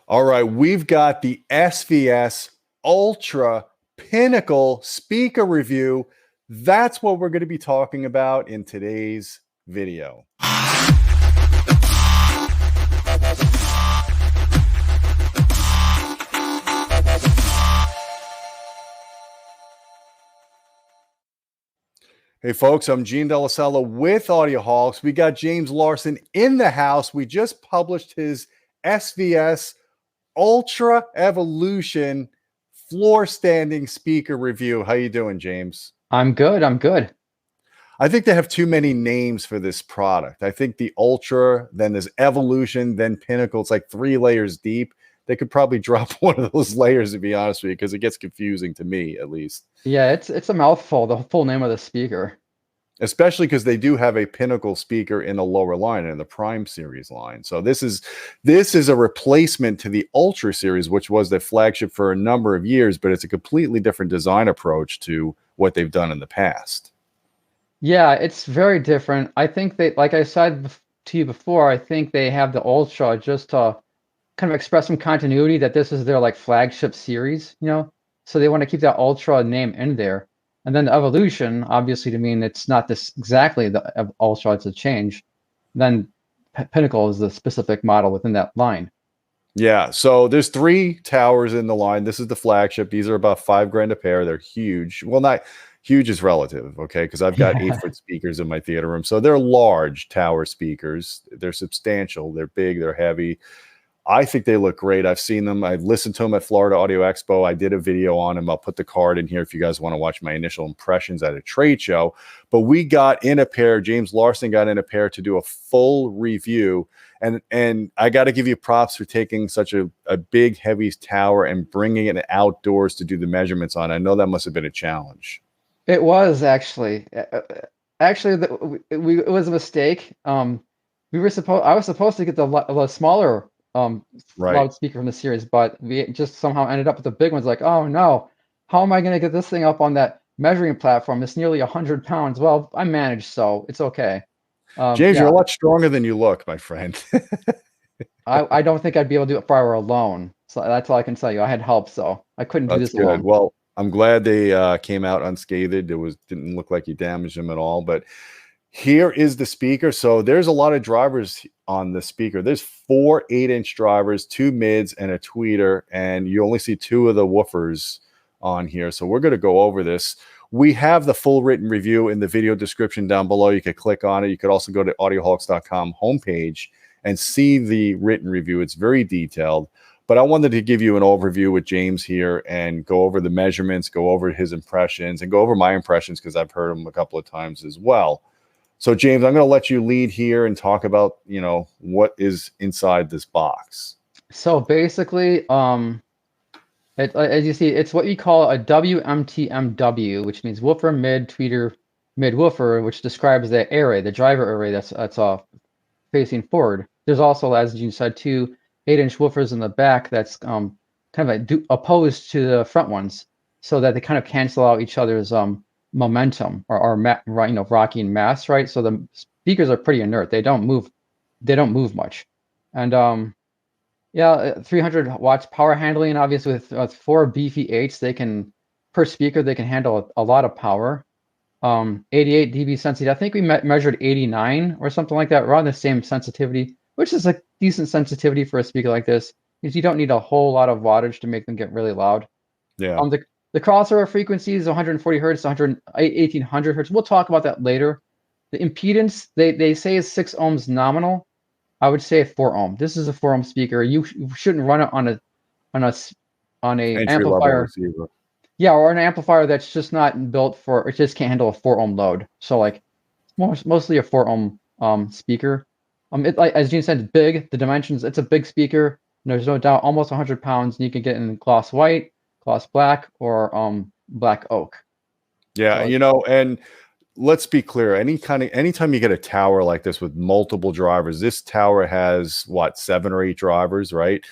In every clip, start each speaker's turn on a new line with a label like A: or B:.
A: All right, we've got the SVS Ultra Pinnacle speaker review. That's what we're going to be talking about in today's video. Hey folks, I'm Gene Delasella with Audioholics. We got James Larson in the house. We just published his SVS Ultra Evolution floor standing speaker review. How you doing, James?
B: I'm good.
A: I think they have too many names for this product. I think the Ultra, then there's Evolution, then Pinnacle. It's like 3 layers deep. They could probably drop one of those layers, to be honest with you, because it gets confusing to me, at least.
B: Yeah, it's a mouthful, the full name of the speaker.
A: Especially because they do have a Pinnacle speaker in the lower line, in the Prime series line. So this is a replacement to the Ultra series, which was the flagship for a number of years, but it's a completely different design approach to what they've done in the past.
B: Yeah, it's very different. I think they, like I said to you before, I think they have the Ultra just to kind of express some continuity, that this is their like flagship series, so they want to keep that Ultra name in there. And then the Evolution, obviously, to mean it's not this exactly the Ultra, it's a change. Then Pinnacle is the specific model within that line.
A: Yeah, so there's 3 towers in the line. This is the flagship. These are about $5,000 a pair. They're huge. Well, not huge is relative, okay? Because I've got 8-foot speakers in my theater room. So they're large tower speakers. They're substantial. They're big. They're heavy. I think they look great. I've seen them. I've listened to them at Florida Audio Expo. I did a video on them. I'll put the card in here if you guys want to watch my initial impressions at a trade show. But we got in a pair. James Larson got in a pair to do a full review. And I got to give you props for taking such a big, heavy tower and bringing it outdoors to do the measurements on. I know that must have been a challenge.
B: It was actually. Actually, it was a mistake. I was supposed to get the smaller loudspeaker from the series, but we just somehow ended up with the big ones. Like, oh no, how am I going to get this thing up on that measuring platform? It's nearly 100 pounds. Well, I managed, so it's okay.
A: James, you're a lot stronger than you look, my friend.
B: I don't think I'd be able to do it if I were alone. So that's all I can tell you. I had help, so I couldn't do this alone.
A: Well, I'm glad they came out unscathed. Didn't look like you damaged them at all. But here is the speaker. So there's a lot of drivers on the speaker. There's 4 8-inch drivers, 2 mids, and a tweeter, and you only see 2 of the woofers on here. So we're going to go over this. We have the full written review in the video description down below. You could click on it. You could also go to audioholics.com homepage and see the written review. It's very detailed. But I wanted to give you an overview with James here and go over the measurements, go over his impressions, and go over my impressions because I've heard them a couple of times as well. So, James, I'm going to let you lead here and talk about, what is inside this box.
B: So basically, as you see, it's what you call a WMTMW, which means woofer, mid, tweeter, mid woofer, which describes the array, the driver array that's facing forward. There's also, as you said, 2 8-inch woofers in the back that's kind of like opposed to the front ones, so that they kind of cancel out each other's momentum or rocking mass, right? So the speakers are pretty inert. They don't move much. And yeah, 300 watts power handling. Obviously, with 4 beefy 8s, per speaker they can handle a lot of power. 88 dB sensitivity. I think we measured 89 or something like that, around the same sensitivity, which is a decent sensitivity for a speaker like this, because you don't need a whole lot of wattage to make them get really loud.
A: Yeah.
B: The crossover frequency is 140 hertz to 1800 hertz. We'll talk about that later. The impedance they say is 6 ohms nominal. I would say 4 ohm. This is a 4 ohm speaker. You shouldn't run it on a amplifier. Yeah, or an amplifier that's just not built for. It just can't handle a 4 ohm load. So like, mostly a 4 ohm speaker. As Gene said, it's big. The dimensions. It's a big speaker. There's no doubt, almost 100 pounds. And you can get in gloss white, gloss black, or black oak.
A: Yeah, and let's be clear. Anytime you get a tower like this with multiple drivers, this tower has 7 or 8 drivers, right?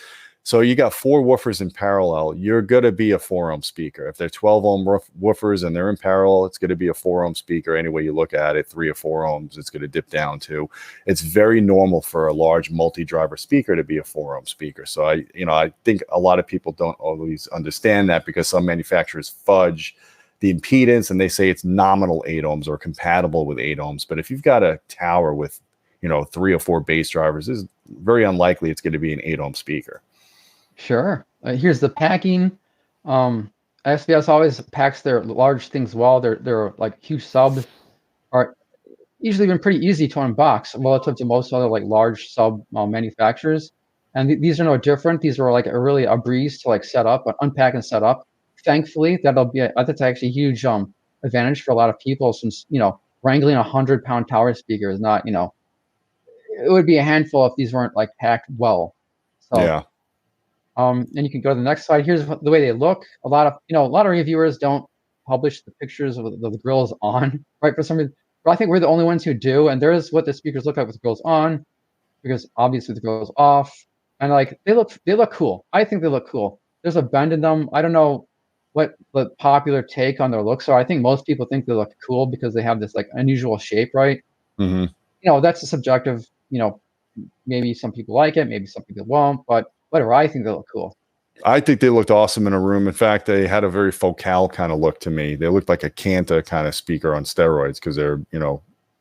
A: So you got 4 woofers in parallel. You're going to be a 4-ohm speaker. If they're 12-ohm woofers and they're in parallel, it's going to be a 4-ohm speaker. Any way you look at it, 3 or 4 ohms, it's going to dip down to. It's very normal for a large multi-driver speaker to be a 4-ohm speaker. So I think a lot of people don't always understand that, because some manufacturers fudge the impedance and they say it's nominal 8 ohms or compatible with 8 ohms. But if you've got a tower with 3 or 4 bass drivers, it's very unlikely it's going to be an 8-ohm speaker.
B: Sure. Here's the packing. SVS always packs their large things well. They're like huge subs are usually been pretty easy to unbox relative to most other like large sub manufacturers. And these are no different. These are like really a breeze to like set up, unpack and set up. Thankfully, that'll be I think it's actually a huge advantage for a lot of people, since wrangling 100-pound tower speaker is not it would be a handful if these weren't like packed well. So
A: Yeah.
B: and you can go to the next slide. Here's the way they look. A lot of reviewers don't publish the pictures of the grills on, right? For some reason, but I think we're the only ones who do. And there's what the speakers look like with the grills on, because obviously the grills off, and like they look cool. I think they look cool. There's a bend in them. I don't know what the popular take on their looks are. I think most people think they look cool because they have this like unusual shape, right?
A: Mm-hmm.
B: That's a subjective. Maybe some people like it, maybe some people won't, but whatever. I think they look cool.
A: I think they looked awesome in a room. In fact, they had a very focal kind of look to me. They looked like a Canta kind of speaker on steroids, because they're,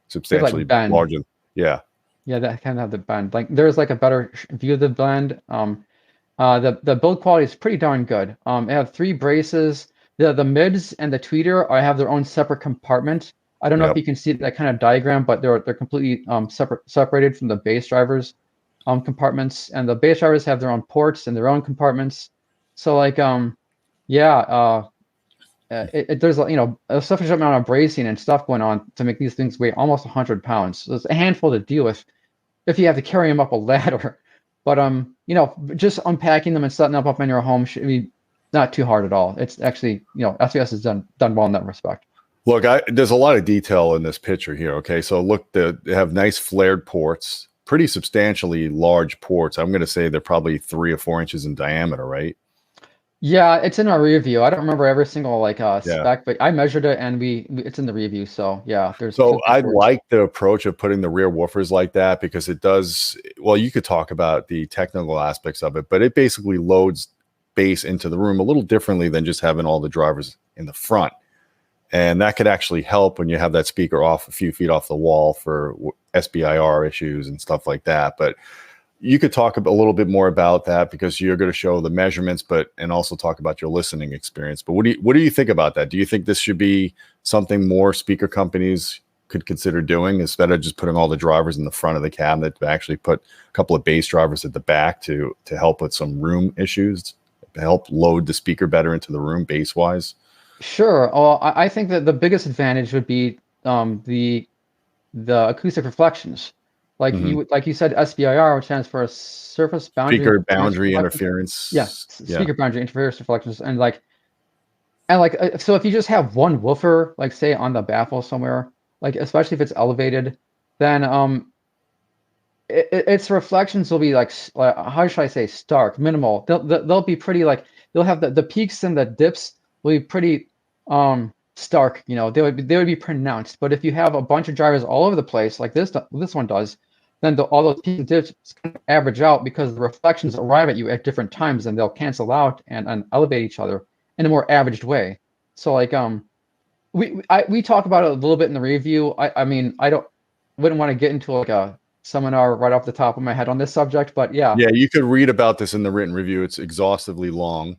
A: substantially
B: like
A: larger. Yeah.
B: Yeah, that kind of have the bend. Like there's like a better view of the blend. The build quality is pretty darn good. They have 3 braces. The mids and the tweeter have their own separate compartment. I don't know if you can see that kind of diagram, but they're completely separated from the bass drivers compartments, and the bass drivers have their own ports and their own compartments. So like there's a sufficient amount of bracing and stuff going on to make these things weigh almost 100 pounds. So it's a handful to deal with if you have to carry them up a ladder. But just unpacking them and setting them up in your home should be not too hard at all. It's actually SVS has done well in that respect.
A: Look, there's a lot of detail in this picture here. Okay, so look, they have nice flared ports, pretty substantially large ports. I'm going to say they're probably 3 or 4 inches in diameter, right?
B: Yeah, it's in our review. I don't remember every single spec, but I measured it and it's in the review. So yeah, there's.
A: So I like the approach of putting the rear woofers like that, because it does. Well, you could talk about the technical aspects of it, but it basically loads bass into the room a little differently than just having all the drivers in the front. And that could actually help when you have that speaker off a few feet off the wall for SBIR issues and stuff like that. But you could talk a little bit more about that, because you're going to show the measurements, and also talk about your listening experience. But what do you think about that? Do you think this should be something more speaker companies could consider doing, instead of just putting all the drivers in the front of the cabinet, to actually put a couple of bass drivers at the back to help with some room issues, to help load the speaker better into the room bass wise?
B: Sure. Well, I think that the biggest advantage would be the acoustic reflections. Like you said, SBIR, which stands for surface boundary
A: speaker boundary interference.
B: Yeah, speaker boundary interference reflections, and so if you just have one woofer, like say on the baffle somewhere, like especially if it's elevated, then its reflections will be like how should I say, stark, minimal. They'll be pretty they'll have the peaks and the dips will be pretty stark. They would be pronounced. But if you have a bunch of drivers all over the place, like this one does, then all those peaks and dips average out, because the reflections arrive at you at different times, and they'll cancel out and elevate each other in a more averaged way. So we talk about it a little bit in the review. I mean, wouldn't want to get into a seminar right off the top of my head on this subject, but yeah,
A: you could read about this in the written review. It's exhaustively long,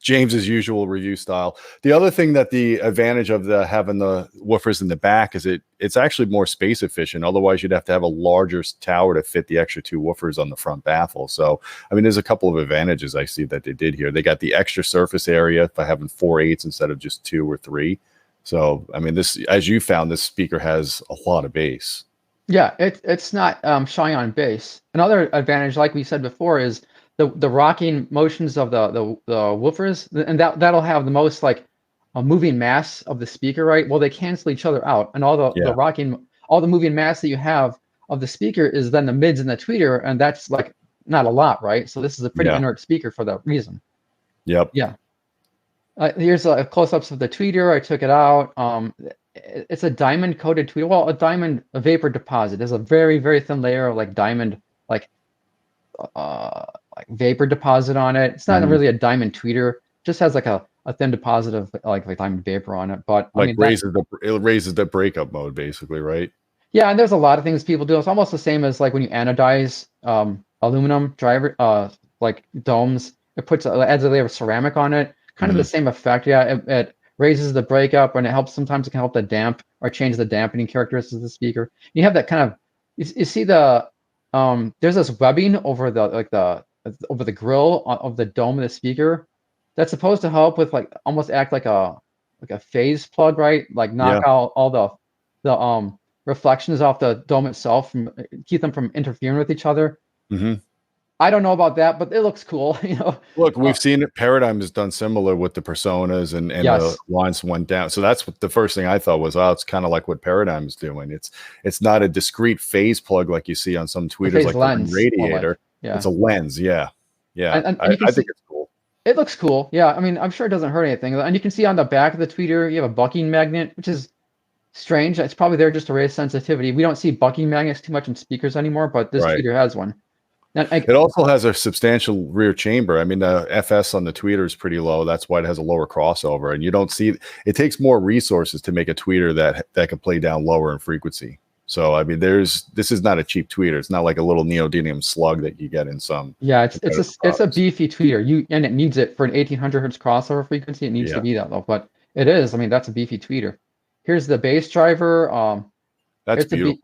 A: James's usual review style. The other thing that the advantage of having the woofers in the back is it's actually more space efficient. Otherwise, you'd have to have a larger tower to fit the extra 2 woofers on the front baffle. So, I mean, there's a couple of advantages I see that they did here. They got the extra surface area by having 4 8s instead of just 2 or 3. So, I mean, this, as you found, this speaker has a lot of bass.
B: Yeah, it's not shy on bass. Another advantage, like we said before, is the rocking motions of the woofers, and that'll have the most a moving mass of the speaker, right? Well, they cancel each other out, and all the rocking, all the moving mass that you have of the speaker is then the mids and the tweeter, and that's not a lot, right? So this is a pretty
A: Yeah.
B: inert speaker for that reason.
A: Yep.
B: Yeah. Here's a close-ups of the tweeter. I took it out. It's a diamond coated tweeter. Well, a vapor deposit. There's a very, very thin layer of like diamond, like vapor deposit on it. It's not really a diamond tweeter. It just has like a thin deposit of like diamond vapor on it. But
A: Like
B: I mean,
A: it raises the breakup mode, basically, right?
B: yeah, and there's a lot of things people do. It's almost the same as like when you anodize aluminum driver like domes. It adds a layer of ceramic on it. Kind of the same effect. Yeah, it raises the breakup, and sometimes it can help the damp or change the dampening characteristics of the speaker. You have that kind of you see the there's this webbing over the grill of the dome of the speaker that's supposed to help with like almost act like a phase plug, right? Like knock out all the reflections off the dome itself, keep them from interfering with each other. I don't know about that, but it looks cool.
A: Look, we've seen it. Paradigm has done similar with the personas and the lines went down. So that's what the first thing I thought was, oh, it's kind of like what Paradigm is doing. It's not a discrete phase plug like you see on some tweeters, like the radiator. It's a lens. Yeah. And I think it's cool.
B: It looks cool. Yeah. I mean, I'm sure it doesn't hurt anything. And you can see on the back of the tweeter, you have a bucking magnet, which is strange. It's probably there just to raise sensitivity. We don't see bucking magnets too much in speakers anymore, but this tweeter has one.
A: It also has a substantial rear chamber. I mean, the FS on the tweeter is pretty low. That's why it has a lower crossover. And you don't see it takes more resources to make a tweeter that can play down lower in frequency. So I mean, this is not a cheap tweeter. It's not like a little neodymium slug that you get in some.
B: Yeah, it's a beefy tweeter. And it needs it for an 1800 hertz crossover frequency. It needs to be that low, but it is. I mean, that's a beefy tweeter. Here's the bass driver.
A: That's beautiful.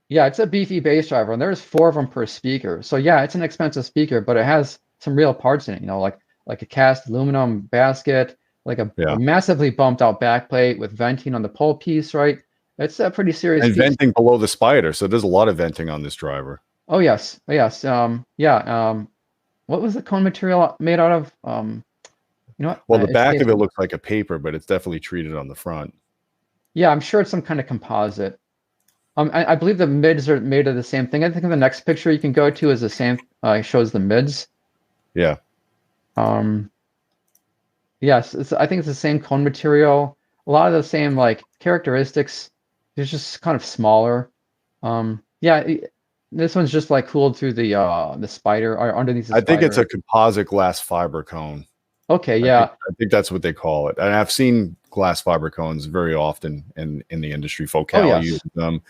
B: Yeah, it's a beefy bass driver, and there's 4 of them per speaker. So yeah, it's an expensive speaker, but it has some real parts in it. Like a cast aluminum basket, like a massively bumped out backplate with venting on the pole piece, right? It's a pretty serious.
A: And venting below the spider, so there's a lot of venting on this driver.
B: Oh yes. What was the cone material made out of? You know what?
A: Well, the back of it looks like a paper, but it's definitely treated on the front.
B: Yeah, I'm sure it's some kind of composite. I believe the mids are made of the same thing. I think the next picture you can go to is the same. Shows the mids.
A: Yeah.
B: Yes, I think it's the same cone material. A lot of the same like characteristics. It's just kind of smaller. This one's just like cooled through the spider or underneath the
A: spider. I think it's a composite glass fiber cone.
B: Okay, yeah.
A: I think that's what they call it. And I've seen glass fiber cones very often in the industry. Focal uses them.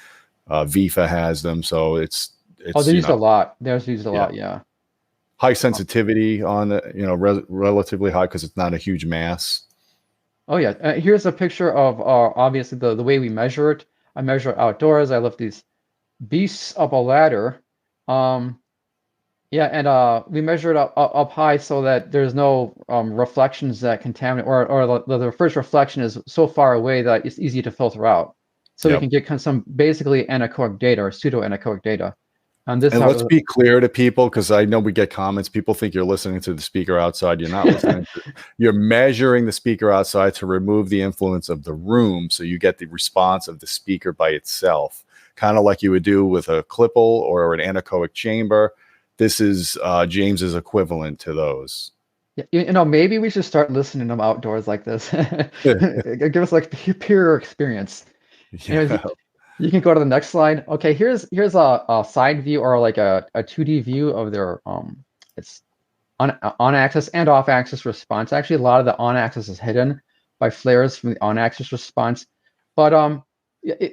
A: Vifa has them. So it's
B: they're used a lot. They're used a lot, yeah.
A: High sensitivity on relatively high because it's not a huge mass.
B: Oh yeah. Here's a picture of obviously the way we measure it. I measure it outdoors. I lift these beasts up a ladder. We measure it up high so that there's no reflections that contaminate, or the first reflection is so far away that it's easy to filter out. So we can get some basically anechoic data or pseudo-anechoic data. And
A: let's be clear to people, because I know we get comments. People think you're listening to the speaker outside. You're not listening. You're measuring the speaker outside to remove the influence of the room, so you get the response of the speaker by itself, kind of like you would do with a clipple or an anechoic chamber. This is James's equivalent to those.
B: Maybe we should start listening to them outdoors like this. Give us like pure experience.
A: Yeah.
B: You can go to the next slide. Okay, here's a side view or like a 2D view of their it's on-axis and off-axis response. Actually, a lot of the on-axis is hidden by flares from the on-axis response, but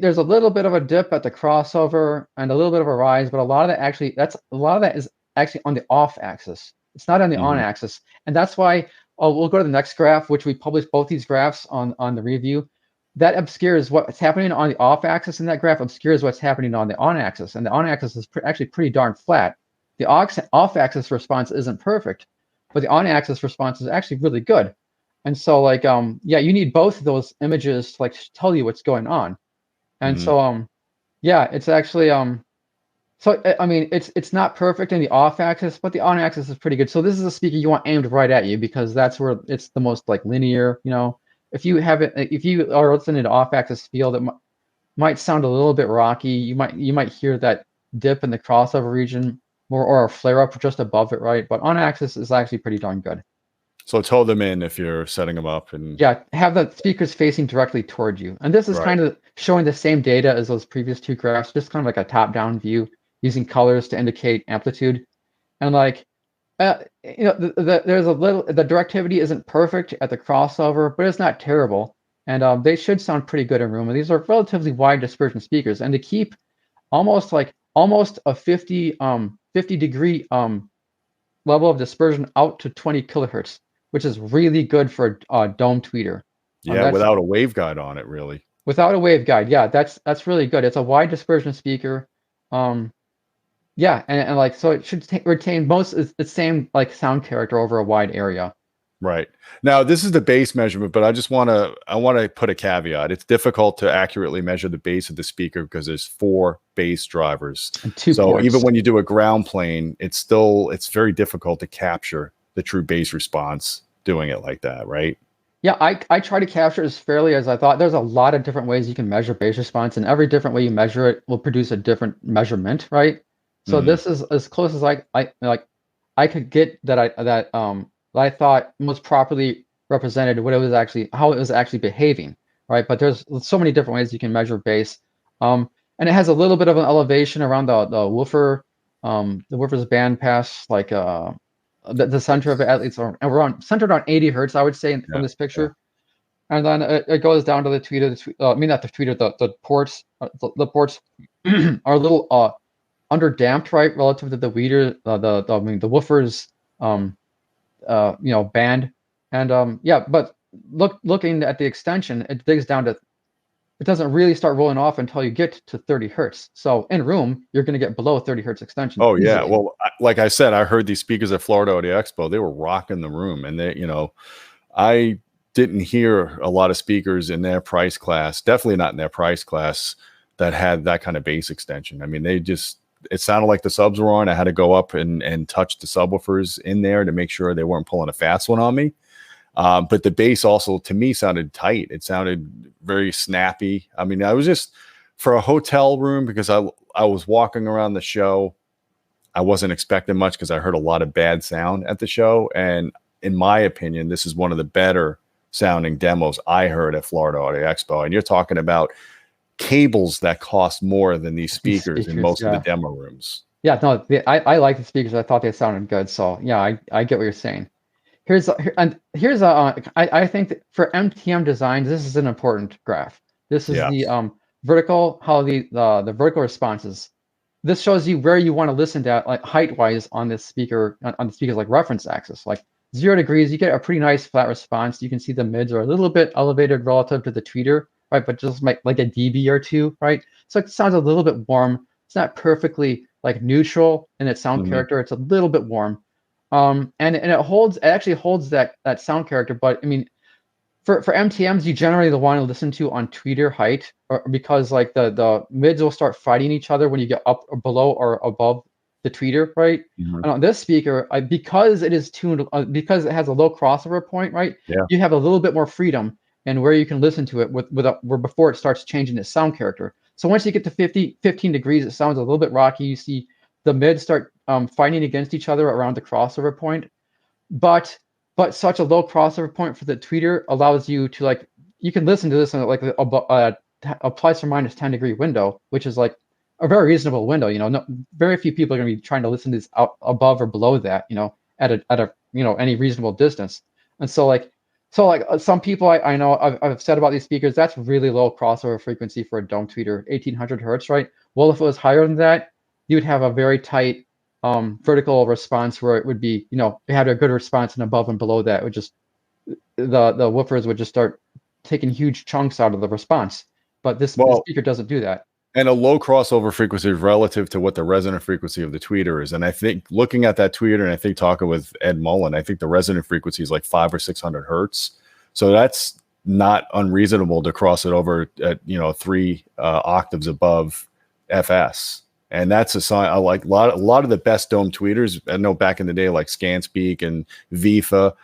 B: there's a little bit of a dip at the crossover and a little bit of a rise, but a lot of that is actually on the off-axis. It's not on the on-axis, and that's why we'll go to the next graph, which we published both these graphs on the review. That obscures what's happening on the off-axis, and that graph obscures what's happening on the on-axis. And the on-axis is actually pretty darn flat. The off-axis response isn't perfect, but the on-axis response is actually really good. And so, like, you need both of those images to like tell you what's going on. And so, it's actually so I mean, it's not perfect in the off-axis, but the on-axis is pretty good. So this is a speaker you want aimed right at you because that's where it's the most like linear, If you are listening to off-axis field, it might sound a little bit rocky. You might hear that dip in the crossover region or a flare up just above it, right? But on axis is actually pretty darn good.
A: So toe them in if you're setting them up, and
B: Yeah, have the speakers facing directly toward you. And this is
A: right.
B: kind of showing the same data as those previous two graphs, just kind of like a top-down view using colors to indicate amplitude. And like, there's a little, the directivity isn't perfect at the crossover, but it's not terrible. And they should sound pretty good in room. And these are relatively wide dispersion speakers. And to keep almost a 50 degree level of dispersion out to 20 kilohertz, which is really good for a dome tweeter.
A: Yeah, without a waveguide on it, really.
B: Without a waveguide, yeah, that's really good. It's a wide dispersion speaker. Yeah, and like, so it should retain most of the same like sound character over a wide area.
A: Right. Now, this is the bass measurement, but I want to put a caveat. It's difficult to accurately measure the bass of the speaker because there's 4 bass drivers.
B: And 2
A: so
B: ports.
A: even when you do a ground plane, it's very difficult to capture the true bass response doing it like that, right?
B: Yeah, I try to capture as fairly as I thought. There's a lot of different ways you can measure bass response, and every different way you measure it will produce a different measurement, right? So this is as close as I could get that I thought most properly represented what it was actually, how it was actually behaving, right? But there's so many different ways you can measure bass, and it has a little bit of an elevation around the woofer, the woofer's band pass, like the center of it, at least around centered on 80 hertz, I would say, from this picture, and then it goes down to the tweeter. I mean, not the tweeter, the ports. The ports are a little underdamped, right, relative to the weeder, the woofer's band, and yeah, but looking at the extension, it digs down to, it doesn't really start rolling off until you get to 30 hertz. So in room, you're going to get below 30 hertz extension.
A: Oh yeah, well, like I said, I heard these speakers at Florida Audio Expo. They were rocking the room, and they, I didn't hear a lot of speakers in their price class, definitely not in their price class, that had that kind of bass extension. I mean, it sounded like the subs were on. I had to go up and touch the subwoofers in there to make sure they weren't pulling a fast one on me. But the bass also, to me, sounded tight. It sounded very snappy. I mean, I was just, for a hotel room, because I was walking around the show, I wasn't expecting much because I heard a lot of bad sound at the show. And in my opinion, this is one of the better sounding demos I heard at Florida Audio Expo. And you're talking about cables that cost more than these speakers in most of the demo rooms.
B: Yeah, no, I like the speakers. I thought they sounded good. So yeah, I get what you're saying. I think that for MTM designs, this is an important graph. This is the vertical, how the vertical responses. This shows you where you want to listen to, like height wise on this speaker, on the speaker's like reference axis. Like 0 degrees, you get a pretty nice flat response. You can see the mids are a little bit elevated relative to the tweeter, right? But just like a dB or 2, right? So it sounds a little bit warm. It's not perfectly like neutral in its sound character. It's a little bit warm. And it actually holds that sound character. But I mean, for MTMs, you generally want to listen to on tweeter height, because like the mids will start fighting each other when you get up or below or above the tweeter, right? And on this speaker, because it is tuned, because it has a low crossover point, right?
A: Yeah.
B: You have a little bit more freedom and where you can listen to it where before it starts changing its sound character. So once you get to 15 degrees, it sounds a little bit rocky. You see the mids start fighting against each other around the crossover point, but such a low crossover point for the tweeter allows you to, like, you can listen to this in like a plus or minus 10 degree window, which is like a very reasonable window. Very few people are going to be trying to listen to this out above or below that, at a any reasonable distance. And so some people I know I've said about these speakers, that's really low crossover frequency for a dome tweeter, 1800 hertz, right? Well, if it was higher than that, you would have a very tight vertical response where it would be, it had a good response, and above and below that would just, the woofers would just start taking huge chunks out of the response. But this speaker doesn't do that.
A: And a low crossover frequency is relative to what the resonant frequency of the tweeter is. And I think looking at that tweeter, and I think talking with Ed Mullen, I think the resonant frequency is like 500 or 600 hertz. So that's not unreasonable to cross it over at 3 octaves above FS. And that's a sign. I like a lot of the best dome tweeters. I know back in the day, like ScanSpeak and VIFA,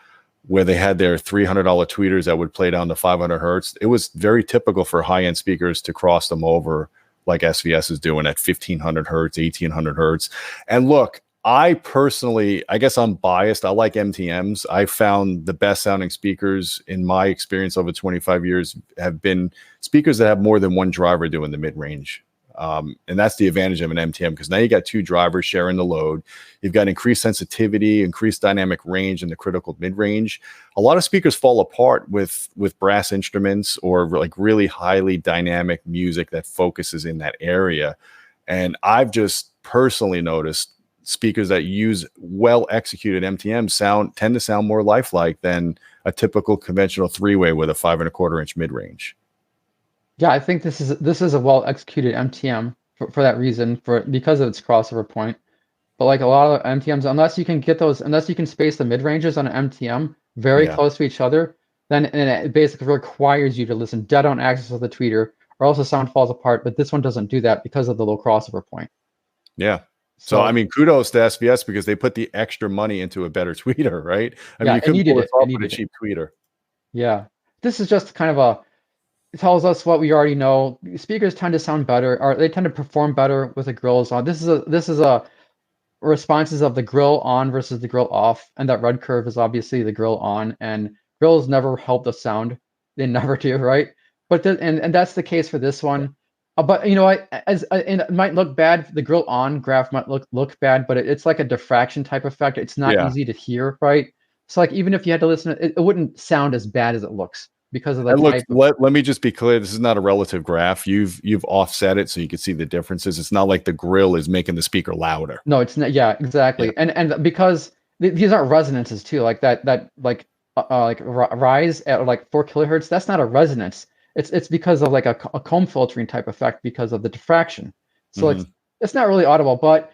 A: where they had their $300 tweeters that would play down to 500 hertz. It was very typical for high-end speakers to cross them over like SVS is doing at 1500 hertz, 1800 hertz. And look, I personally, I guess I'm biased. I like MTMs. I found the best sounding speakers in my experience over 25 years have been speakers that have more than one driver doing the mid-range. And that's the advantage of an MTM, because now you got two drivers sharing the load. You've got increased sensitivity, increased dynamic range in the critical mid-range. A lot of speakers fall apart with brass instruments or like really highly dynamic music that focuses in that area. And I've just personally noticed speakers that use well executed MTMs tend to sound more lifelike than a typical conventional three-way with a 5 1/4 inch mid-range.
B: Yeah, I think this is a well executed MTM for that reason, because of its crossover point. But like a lot of MTMs, unless you can space the mid ranges on an MTM very close to each other, then it basically requires you to listen dead on axis of the tweeter, or else the sound falls apart. But this one doesn't do that because of the low crossover point.
A: Yeah. So I mean, kudos to SVS because they put the extra money into a better tweeter, right? I mean, you couldn't pull this off with a cheap tweeter.
B: Yeah, this is just kind of it tells us what we already know. Speakers tend to sound better, or they tend to perform better with the grills on. This is a responses of the grill on versus the grill off, and that red curve is obviously the grill on, and grills never help the sound. They never do, right? But and that's the case for this one. But you know, and it might look bad. The grill on graph might look bad, but it's like a diffraction type effect. It's not easy to hear, right? So like even if you had to listen, it wouldn't sound as bad as it looks because of the type of.
A: Let me just be clear. This is not a relative graph. You've offset it so you can see the differences. It's not like the grill is making the speaker louder.
B: No, it's not. Yeah, exactly. Yeah. And because these aren't resonances too, like that like rise at like 4 kilohertz. That's not a resonance. It's because of like a comb filtering type effect because of the diffraction. So it's not really audible. But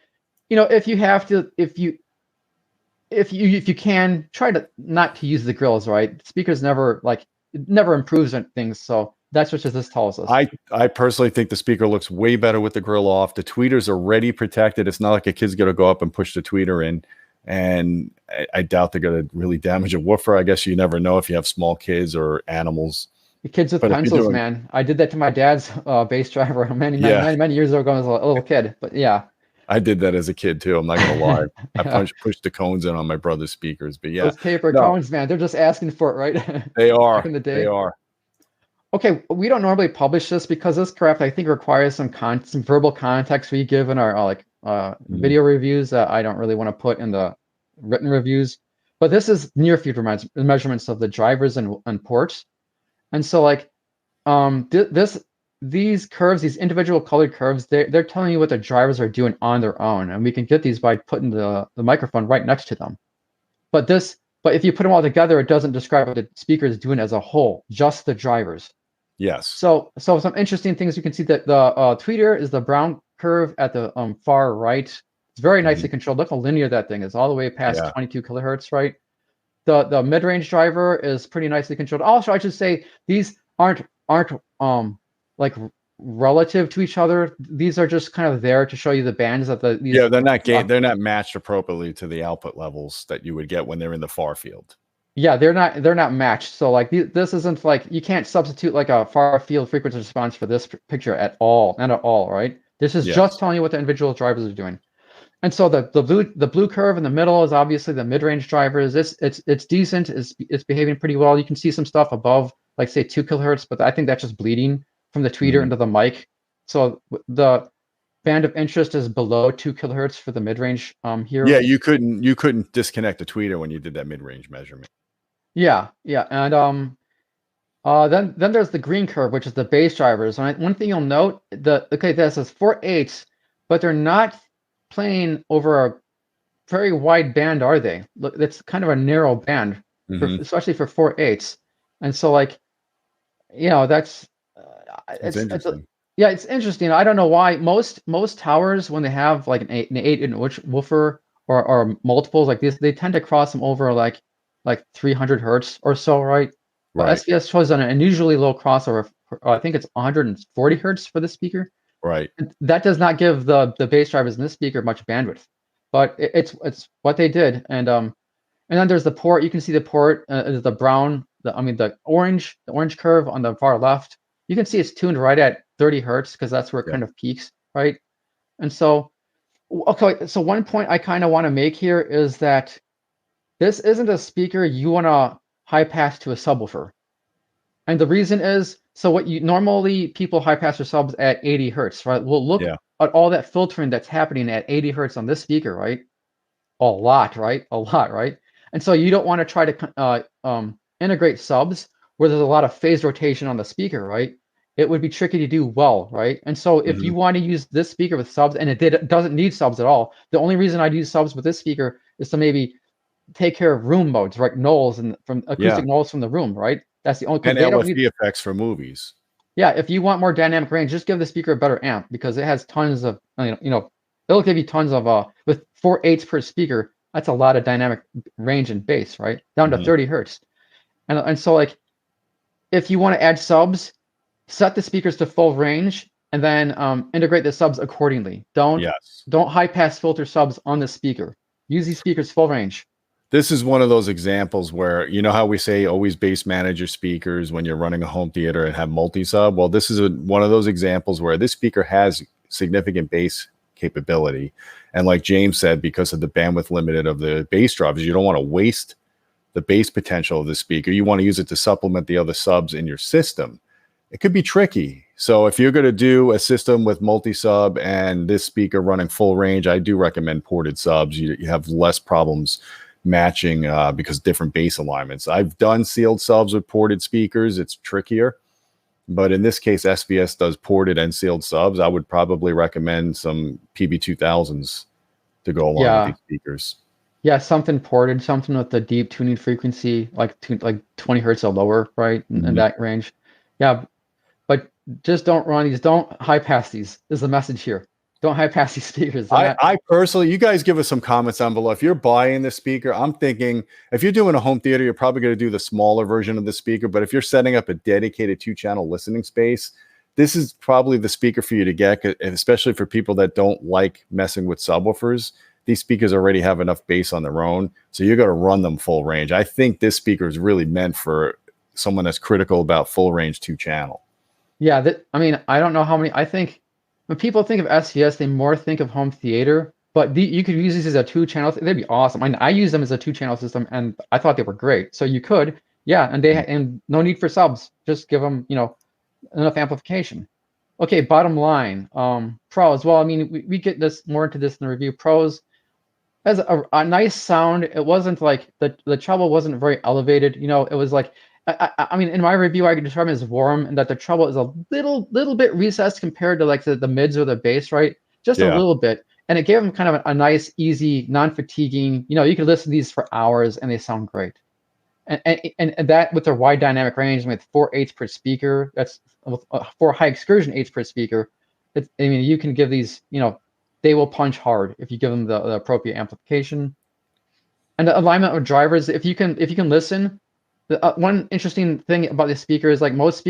B: you know, if you have to, if you can try to not to use the grills, right? Speakers never improves things. So that's what this tells us.
A: I personally think the speaker looks way better with the grill off. The tweeter's already protected. It's not like a kid's going to go up and push the tweeter in. And I doubt they're going to really damage a woofer. I guess you never know if you have small kids or animals.
B: The kids with pencils, man. I did that to my dad's bass driver many years ago when I was a little kid. But yeah.
A: I did that as a kid too. I'm not gonna lie. I pushed the cones in on my brother's speakers, but yeah,
B: those paper cones, man, they're just asking for it, right?
A: They are.
B: Back in the day.
A: They are.
B: Okay, we don't normally publish this because this craft I think requires some verbal context we give in our video reviews that I don't really want to put in the written reviews. But this is near field measurements of the drivers and ports, and so like these curves, these individual colored curves, they're telling you what the drivers are doing on their own, and we can get these by putting the microphone right next to them. But if you put them all together, it doesn't describe what the speaker is doing as a whole, just the drivers.
A: Yes.
B: So some interesting things you can see that the tweeter is the brown curve at the far right. It's very nicely controlled. Look how linear that thing is, all the way past 22 kilohertz, right? The mid-range driver is pretty nicely controlled. Also, I should say these aren't like relative to each other. These are just kind of there to show you the bands of the.
A: They're not matched appropriately to the output levels that you would get when they're in the far field.
B: Yeah, they're not matched. So like this isn't like you can't substitute like a far field frequency response for this picture at all, not at all, right? This is just telling you what the individual drivers are doing. And so the blue curve in the middle is obviously the mid-range drivers. It's decent. It's behaving pretty well. You can see some stuff above, like say 2 kilohertz, but I think that's just bleeding from the tweeter into the mic. So the band of interest is below 2 kilohertz for the mid-range here.
A: Yeah, you couldn't disconnect the tweeter when you did that mid-range measurement.
B: Yeah, and then there's the green curve, which is the bass drivers. And one thing you'll note, this is 4/8, but they're not playing over a very wide band, are they? Look, that's kind of a narrow band, especially for 4/8. And so like, you know, that's it's interesting. It's interesting. I don't know why most towers, when they have like an 8-inch woofer or multiples like this, they tend to cross them over like 300 hertz or so, right? Right. SVS chose an unusually low crossover. I think it's 140 hertz for the speaker.
A: Right.
B: That does not give the bass drivers in this speaker much bandwidth, but it's what they did. And then there's the port. You can see the port is the brown. The orange curve on the far left. You can see it's tuned right at 30 hertz because that's where it kind of peaks, right? And so Okay, so one point I kind of want to make here is that this isn't a speaker you want to high pass to a subwoofer. And the reason is, so what you normally people high pass their subs at 80 hertz, right? Well, look
A: Yeah.
B: at all that filtering that's happening at 80 hertz on this speaker, right? A lot, right? A lot, right? And so you don't want to try to integrate subs where there's a lot of phase rotation on the speaker, right? It would be tricky to do well, right? And so if
A: Mhm.
B: you want to use this speaker with subs, and doesn't need subs at all, the only reason I'd use subs with this speaker is to maybe take care of room modes, right? Nulls and from
A: Yeah.
B: acoustic nulls from the room, right? That's the only, because
A: And
B: they don't need.
A: LFE effects for movies.
B: Yeah, if you want more dynamic range, just give the speaker a better amp because it has tons of, it'll give you tons of with 4/8 per speaker. That's a lot of dynamic range and bass, right? Down to
A: Mhm.
B: 30 hertz. And so like, if you want to add subs, set the speakers to full range and then integrate the subs accordingly.
A: Yes.
B: Don't high pass filter subs on the speaker. Use these speakers full range.
A: This is one of those examples where, you know how we say always bass manage your speakers when you're running a home theater and have multi-sub? Well, this is one of those examples where this speaker has significant bass capability. And like James said, because of the bandwidth limited of the bass drivers, you don't want to waste the bass potential of the speaker. You want to use it to supplement the other subs in your system. It could be tricky. So if you're going to do a system with multi-sub and this speaker running full range, I do recommend ported subs. You have less problems matching because different bass alignments. I've done sealed subs with ported speakers. It's trickier. But in this case, SVS does ported and sealed subs. I would probably recommend some PB2000s to go along with these speakers.
B: Yeah, something ported, something with the deep tuning frequency, like 20 hertz or lower, right? In that range. Yeah, but just don't run these. Don't high pass these. Is the message here. Don't high pass these speakers.
A: I personally, you guys give us some comments down below. If you're buying the speaker, I'm thinking if you're doing a home theater, you're probably going to do the smaller version of the speaker. But if you're setting up a dedicated 2-channel listening space, this is probably the speaker for you to get, especially for people that don't like messing with subwoofers. These speakers already have enough bass on their own, so you're going to run them full range. I think this speaker is really meant for someone that's critical about full range 2-channel.
B: Yeah, I mean, I don't know how many. I think when people think of SVS, they more think of home theater, but you could use these as a 2-channel. They'd be awesome. I mean, I use them as a 2-channel system, and I thought they were great. So you could, yeah, and no need for subs. Just give them, enough amplification. Okay, bottom line, pros. Well, I mean, we get this more into this in the review. Pros has a nice sound. It wasn't like the treble wasn't very elevated. It was like. I mean, in my review, I could describe it as warm, and that the treble is a little bit recessed compared to like the mids or the bass, right? Just a little bit, and it gave them kind of a nice, easy, non-fatiguing. You could listen to these for hours, and they sound great. And that with their wide dynamic range, with 4/8 per speaker, that's 4 high excursion 8s per speaker. I mean, you can give these, they will punch hard if you give them the appropriate amplification. And the alignment of drivers, if you can listen. One interesting thing about the speaker is like most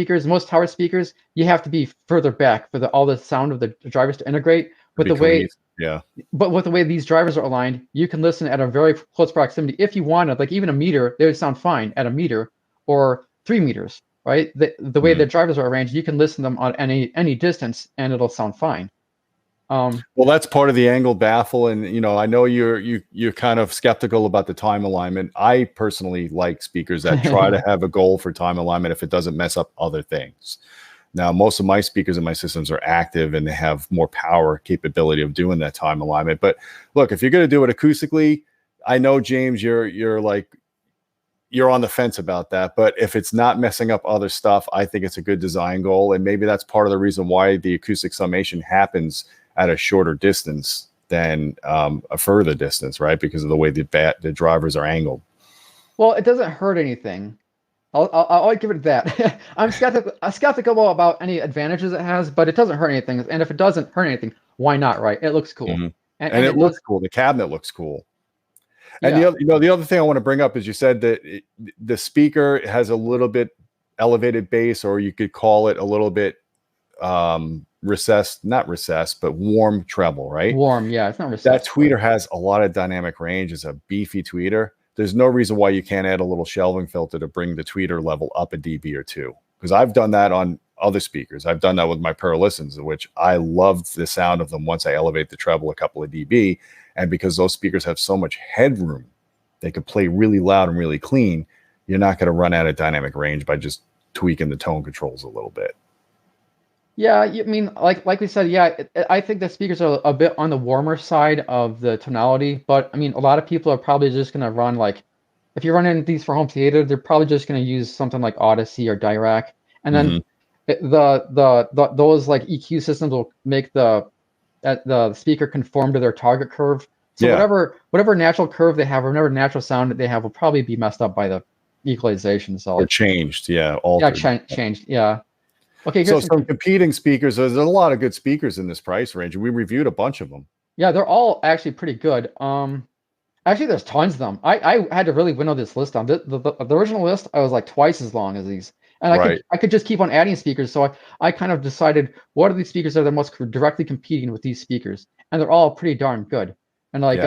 B: tower speakers, you have to be further back for all the sound of the drivers to integrate. But with the way these drivers are aligned, you can listen at a very close proximity. If you wanted, like even a meter, they would sound fine at a meter or 3 meters, right? The way the drivers are arranged, you can listen to them on any distance and it'll sound fine.
A: Well, that's part of the angle baffle, and I know you're kind of skeptical about the time alignment. I personally like speakers that try to have a goal for time alignment if it doesn't mess up other things. Now, most of my speakers in my systems are active and they have more power capability of doing that time alignment. But look, if you're going to do it acoustically, I know, James, you're on the fence about that. But if it's not messing up other stuff, I think it's a good design goal, and maybe that's part of the reason why the acoustic summation happens at a shorter distance than a further distance, right? Because of the way the drivers are angled.
B: Well, it doesn't hurt anything. I'll give it that. I'm skeptical about any advantages it has, but it doesn't hurt anything. And if it doesn't hurt anything, why not, right? It looks cool.
A: And it looks cool. The cabinet looks cool. And the other thing I want to bring up is you said that the speaker has a little bit elevated bass, or you could call it a little bit not recessed, but warm treble, right?
B: Warm, yeah. It's not recessed.
A: That tweeter has a lot of dynamic range. It's a beefy tweeter. There's no reason why you can't add a little shelving filter to bring the tweeter level up a dB or two. Because I've done that on other speakers. I've done that with my Paralistens, which I loved the sound of them once I elevate the treble a couple of dB. And because those speakers have so much headroom, they could play really loud and really clean. You're not going to run out of dynamic range by just tweaking the tone controls a little bit.
B: Yeah, I mean, like we said, yeah, I think the speakers are a bit on the warmer side of the tonality, but I mean, a lot of people are probably just going to run like, if you're running these for home theater, they're probably just going to use something like Odyssey or Dirac, and then those like EQ systems will make the speaker conform to their target curve. So whatever natural curve they have or whatever natural sound that they have will probably be messed up by the equalization. So
A: or changed, altered.
B: Yeah, changed, yeah. Okay,
A: so some competing speakers. There's a lot of good speakers in this price range. We reviewed a bunch of them.
B: Yeah, they're all actually pretty good. Actually, there's tons of them. I had to really winnow this list down. The original list, I was like twice as long as these, and I could just keep on adding speakers. So I kind of decided what are these speakers that are the most directly competing with these speakers, and they're all pretty darn good. And like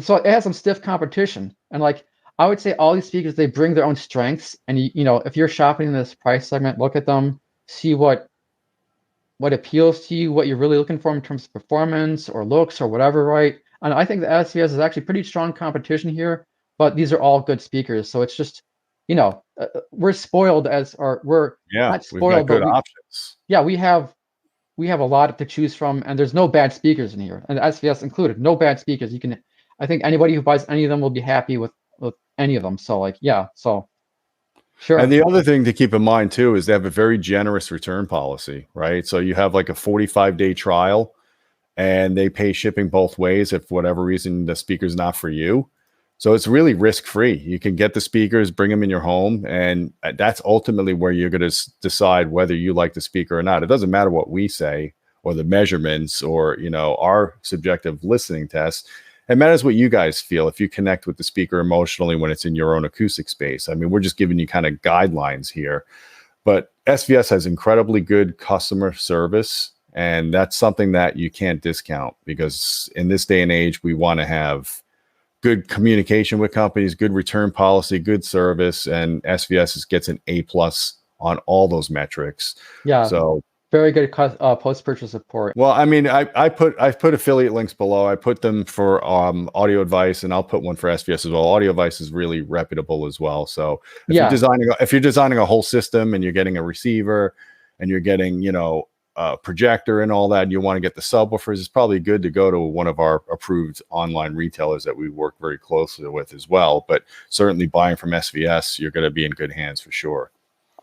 B: so it has some stiff competition, and like I would say all these speakers, they bring their own strengths, and you know, if you're shopping in this price segment, look at them, see what appeals to you, what you're really looking for in terms of performance or looks or whatever, right? And I think the SVS is actually pretty strong competition here, but these are all good speakers. So it's just, you know, we're spoiled we're not spoiled,
A: we've got good options.
B: Yeah, we have a lot to choose from, and there's no bad speakers in here, and the SVS included, no bad speakers. I think anybody who buys any of them will be happy with any of them. So like, yeah, so sure.
A: And the other thing to keep in mind too is they have a very generous return policy, right? So you have like a 45-day trial, and they pay shipping both ways if for whatever reason the speaker's not for you. So it's really risk-free. You can get the speakers, bring them in your home, and that's ultimately where you're going to decide whether you like the speaker or not. It doesn't matter what we say or the measurements or, you know, our subjective listening test. It matters what you guys feel if you connect with the speaker emotionally when it's in your own acoustic space. I mean, we're just giving you kind of guidelines here, but SVS has incredibly good customer service, and that's something that you can't discount, because in this day and age, we want to have good communication with companies, good return policy, good service, and SVS gets an A+ on all those metrics.
B: Yeah.
A: So
B: very good post-purchase support.
A: Well, I mean, I put affiliate links below. I put them for Audio Advice, and I'll put one for SVS as well. Audio Advice is really reputable as well. So if you're designing a whole system and you're getting a receiver and you're getting, you know, a projector and all that, and you want to get the subwoofers, it's probably good to go to one of our approved online retailers that we work very closely with as well. But certainly buying from SVS, you're going to be in good hands for sure.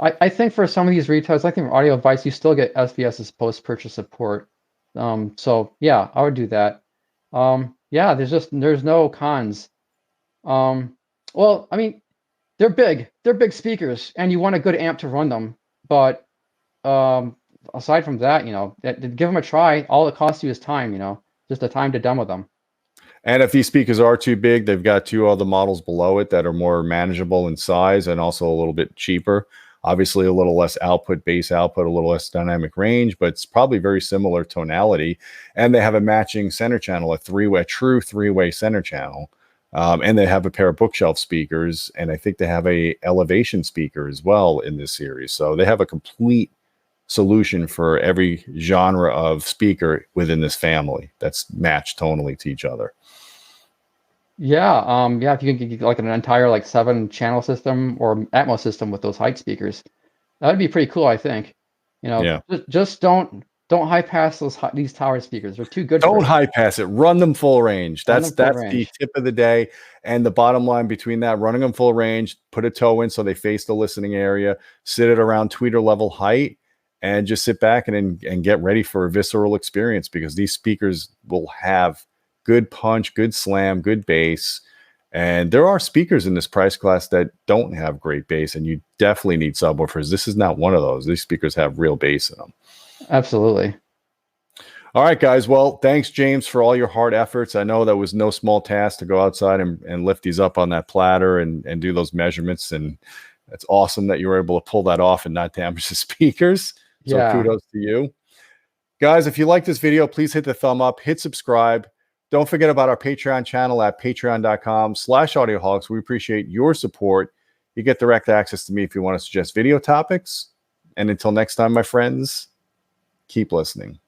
B: I think for some of these retailers, I think for Audio Advice, you still get SVS's post-purchase support. So yeah, I would do that. Yeah, there's no cons. Well, I mean, they're big speakers, and you want a good amp to run them. But aside from that, you know, give them a try. All it costs you is time, you know, just the time to demo them.
A: And if these speakers are too big, they've got two other models below it that are more manageable in size and also a little bit cheaper. Obviously, a little less output, bass output, a little less dynamic range, but it's probably very similar tonality. And they have a matching center channel, a true three-way center channel. And they have a pair of bookshelf speakers, and I think they have a elevation speaker as well in this series. So they have a complete solution for every genre of speaker within this family that's matched tonally to each other.
B: Yeah, yeah, if you can get like an entire like 7-channel system or Atmos system with those height speakers, that would be pretty cool, I think. You know, just don't high pass these tower speakers. They're too good.
A: Don't high pass it. Run them full range. That's the tip of the day. And the bottom line between that, running them full range, put a toe in so they face the listening area, sit at around tweeter level height, and just sit back and get ready for a visceral experience, because these speakers will have good punch, good slam, good bass. And there are speakers in this price class that don't have great bass, and you definitely need subwoofers. This is not one of those. These speakers have real bass in them. Absolutely. All right, guys. Well, thanks, James, for all your hard efforts. I know that was no small task to go outside and lift these up on that platter and do those measurements. And it's awesome that you were able to pull that off and not damage the speakers. So kudos to you. Guys, if you like this video, please hit the thumb up, hit subscribe. Don't forget about our Patreon channel at patreon.com/audioholics. We appreciate your support. You get direct access to me if you want to suggest video topics. And until next time, my friends, keep listening.